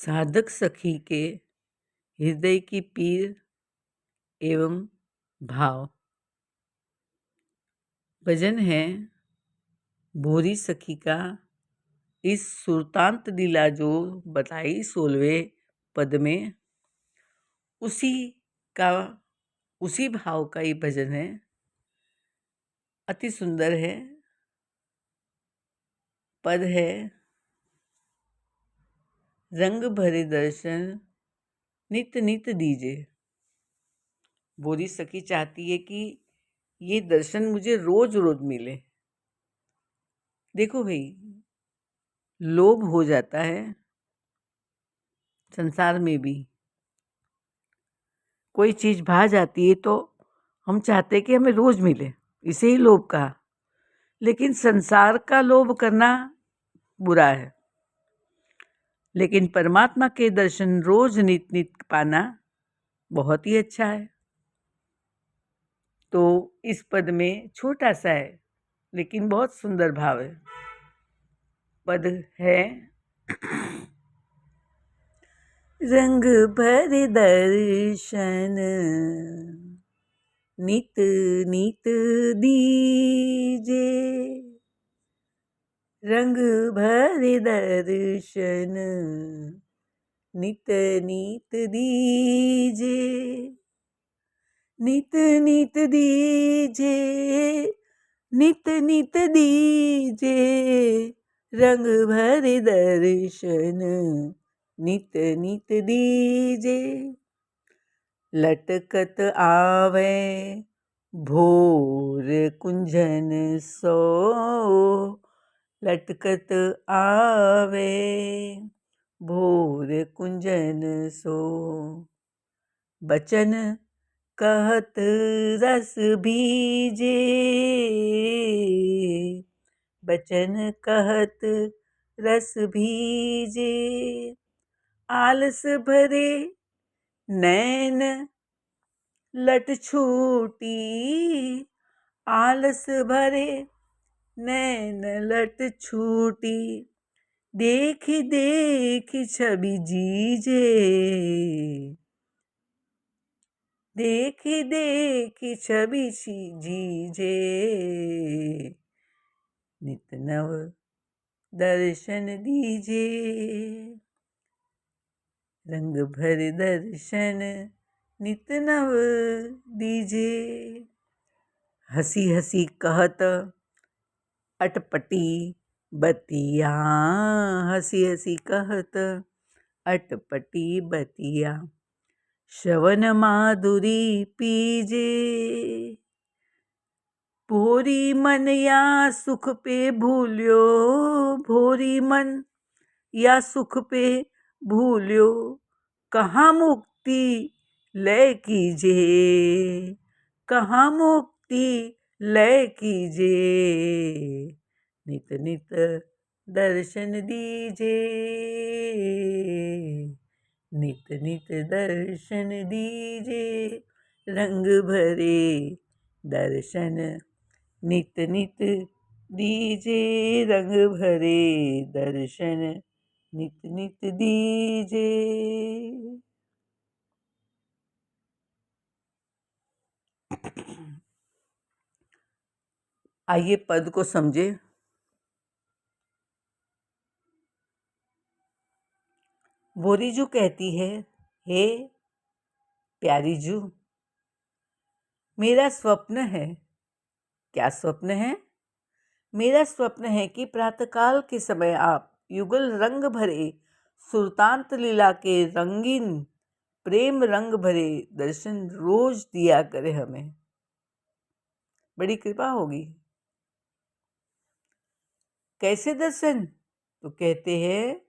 साधक सखी के हृदय की पीर एवं भाव। भजन है भोरी सखी का। इस सुरतांत लीला जो बताई 16वें पद में, उसी का उसी भाव का ये भजन है। अति सुंदर है। पद है, रंग भरे दर्शन नित नित दीजे। भोरी सखी चाहती है कि ये दर्शन मुझे रोज रोज मिले। देखो भाई, लोभ हो जाता है संसार में भी। कोई चीज भा जाती है तो हम चाहते हैं कि हमें रोज मिले, इसे ही लोभ कहा। लेकिन संसार का लोभ करना बुरा है, लेकिन परमात्मा के दर्शन रोज नित नित पाना बहुत ही अच्छा है। तो इस पद में छोटा सा है लेकिन बहुत सुंदर भाव है। पद है, रंग भर दर्शन नित नित दीजे। रंग भर दर्शन नित नित दीजे। नित नित दीजे, नित नित दीजे। रंग भर दर्शन नित नित दीजे। लटकत आवे भोर कुंजन सो। लटकत आवे भोर कुंजन सो। बचन कहत रस बीजे। बचन कहत रस भीजे। आलस भरे नैन लट छूटी। आलस भरे नैन लट छूटी। देखी देखी छवि जीजे। देखी देखी छवि जीजे। नित नव दर्शन दीजे। रंग भर दर्शन नित नव दीजे। हंसी हंसी कहत अटपटी बतिया। हंसी हंसी कहत अटपटी बतिया। श्रवण माधुरी पीजे। भोरी मन या सुख पे भूल्यो। भोरी मन या सुख पे भूल्यो। कहाँ मुक्ति लय कीजे। कहाँ मुक्ति लय कीजे। नित नित दर्शन दीजे। नित नित दर्शन दीजे। रंग भरे दर्शन नित नित दीजे। रंग भरे दर्शन नित नित दीजे। आइए पद को समझे। भोरी जू कहती है, हे प्यारी जू, मेरा स्वप्न है। क्या स्वप्न है? मेरा स्वप्न है कि प्रातःकाल के समय आप युगल रंग भरे सुल्तान लीला के रंगीन प्रेम रंग भरे दर्शन रोज दिया करे हमें। बड़ी कृपा होगी। कैसे दर्शन? तो कहते हैं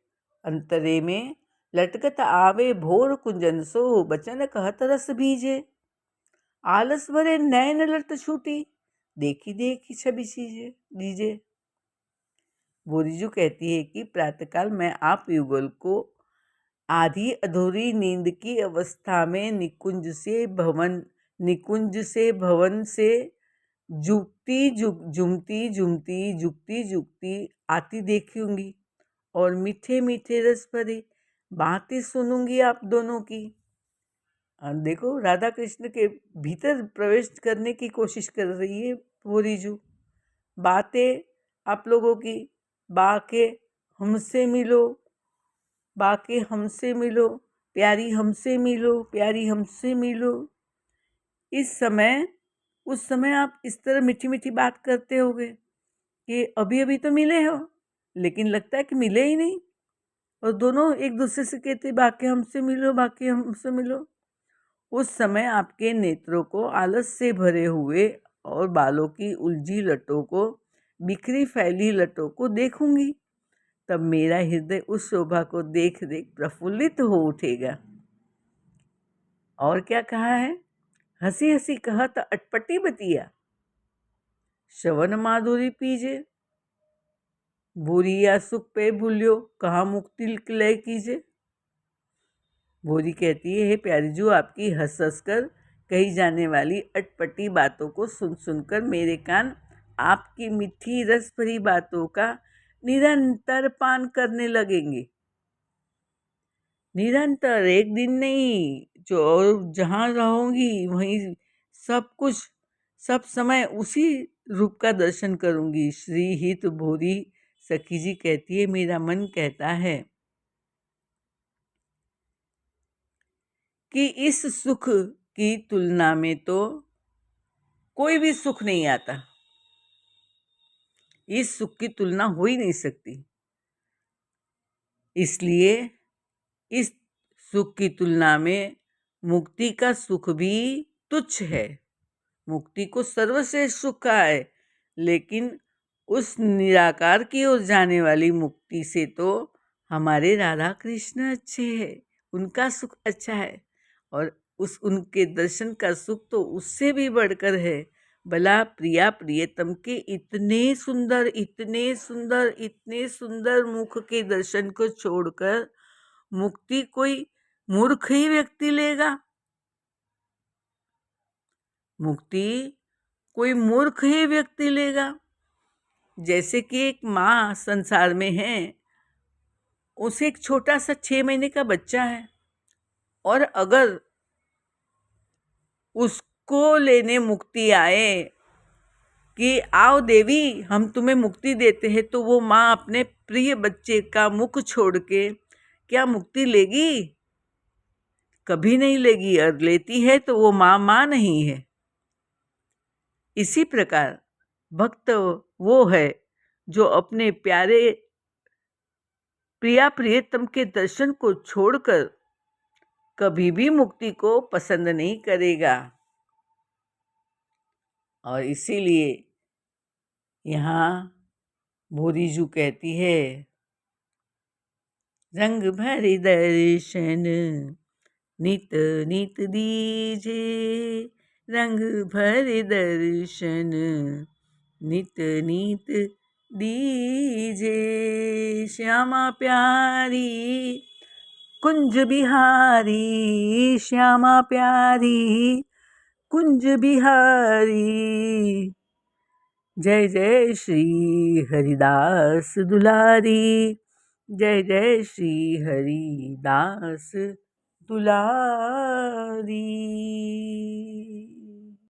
अंतरे में, लटकत आवे भोर कुंजन सो। बचन कहत रस बीजे। आलस भरे नैन लट छूटी। देखी देखी छवि दीजे। बोरीजू कहती है कि प्रातःकाल मैं आप युगल को आधी अधूरी नींद की अवस्था में निकुंज से भवन से जुमती जुगती आती देखूंगी और मीठे मीठे रस भरे बातें सुनूंगी आप दोनों की। देखो राधा कृष्ण के भीतर प्रवेश करने की कोशिश कर रही है भोरीजू। बातें आप लोगों की, बाके हमसे मिलो, बाके हमसे मिलो, प्यारी हमसे मिलो, प्यारी हमसे मिलो। इस समय उस समय आप इस तरह मीठी मीठी बात करते होगे कि अभी अभी तो मिले हो, लेकिन लगता है कि मिले ही नहीं, और दोनों एक दूसरे से कहते बाकी हमसे मिलो, बाकी हमसे मिलो। उस समय आपके नेत्रों को आलस से भरे हुए और बालों की उलझी लटों को, बिखरी फैली लटों को देखूंगी, तब मेरा हृदय उस शोभा को देख देख प्रफुल्लित हो उठेगा। और क्या कहा है? हंसी हंसी कहत अटपटी बतिया, श्रवण माधुरी पीजे, बुरी या सुख पे भूलियो, कहाँ मुक्ति लय कीजे। भोरी कहती है, हे प्यारीजू, आपकी हंस हंस कर कही जाने वाली अटपटी बातों को सुन सुनकर मेरे कान आपकी मीठी रस भरी बातों का निरंतर पान करने लगेंगे। निरंतर, एक दिन नहीं, जो जहाँ रहूंगी वहीं सब कुछ, सब समय उसी रूप का दर्शन करूंगी। श्री हित भोरी सखी जी कहती है, मेरा मन कहता है कि इस सुख की तुलना में तो कोई भी सुख नहीं आता। इस सुख की तुलना हो ही नहीं सकती। इसलिए इस सुख की तुलना में मुक्ति का सुख भी तुच्छ है। मुक्ति को सर्वश्रेष्ठ सुख कहा है, लेकिन उस निराकार की ओर जाने वाली मुक्ति से तो हमारे राधा कृष्ण अच्छे हैं, उनका सुख अच्छा है, और उस उनके दर्शन का सुख तो उससे भी बढ़कर है। भला प्रिया प्रियतम के इतने सुंदर, इतने सुंदर, इतने सुंदर मुख के दर्शन को छोड़कर मुक्ति कोई मूर्ख ही व्यक्ति लेगा? मुक्ति कोई मूर्ख ही व्यक्ति लेगा। जैसे कि एक माँ संसार में है, उसे एक छोटा सा 6 महीने का बच्चा है, और अगर उसको लेने मुक्ति आए कि आओ देवी हम तुम्हें मुक्ति देते हैं, तो वो माँ अपने प्रिय बच्चे का मुख छोड़ के क्या मुक्ति लेगी? कभी नहीं लेगी, और लेती है तो वो माँ नहीं है। इसी प्रकार भक्त वो है जो अपने प्यारे प्रिया प्रियतम के दर्शन को छोड़कर कभी भी मुक्ति को पसंद नहीं करेगा। और इसीलिए यहाँ भोरीजू कहती है, रंग भरे दर्शन नित नित दीजे, रंग भरे दर्शन नित नित दीजे, श्यामा प्यारी कुंज बिहारी, श्यामा प्यारी कुंज बिहारी। जय जय श्री हरिदास दुलारी, जय जय श्री हरिदास दुलारी।